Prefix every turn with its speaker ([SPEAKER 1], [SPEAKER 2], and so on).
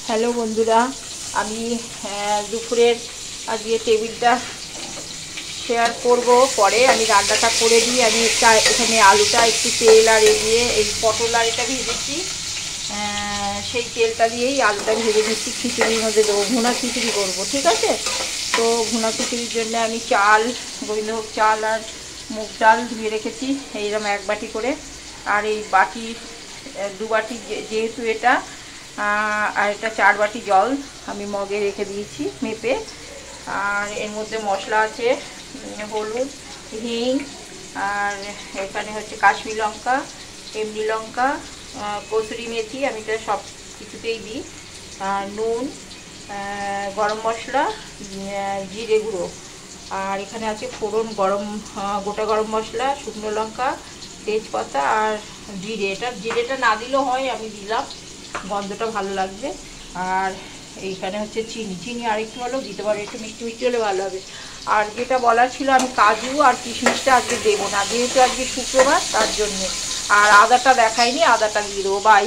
[SPEAKER 1] Hello বন্ধুরা, আমি দুপুরের আজকে টেবিলটা শেয়ার করব। পরে আমি রান্নাটা করে দিই। আমি এখানে আলুটা একটু তেল আর দিয়ে এই পটল আর এটা ভেজেছি, সেই তেলটা দিয়েই আলুটা ভেজে নিচ্ছি। খিচুড়ির মধ্যে দেবো, ভুনা খিচুড়ি করবো, ঠিক আছে? তো ভুনা খিচুড়ির জন্য আমি চাল, গোবিন্দভোগ চাল আর মুগ ডাল ধুয়ে রেখেছি এইরকম এক বাটি করে। আর এই বাটি দু বাটি, যেহেতু এটা আর এটা 4 বাটি জল আমি মগে রেখে দিয়েছি মেপে। আর এর মধ্যে মশলা আছে হলুদ, হিং, আর এখানে হচ্ছে কাশ্মীরি লঙ্কা, এমনি লঙ্কা, কসুরি মেথি, আমি এটা সব কিছুতেই দিই, নুন, গরম মশলা, জিরে গুঁড়ো। আর এখানে আছে ফোড়ন, গোটা গরম মশলা, শুকনো লঙ্কা, তেজপাতা আর জিরেটা না দিলেও হয়, আমি দিলাম, গন্ধটা ভালো লাগবে। আর এইখানে হচ্ছে চিনি আরেকটু হলেও দিতে পারো, একটু মিষ্টি মিষ্টি হলে ভালো হবে। আর যেটা বলার ছিল, আমি কাজু আর কিশমিশটা আজকে দেবো না, যেহেতু আজকে শুক্রবার, তার জন্যে। আর আদাটা দেখাইনি, আদাটা দিয়ে দেবো। বাই।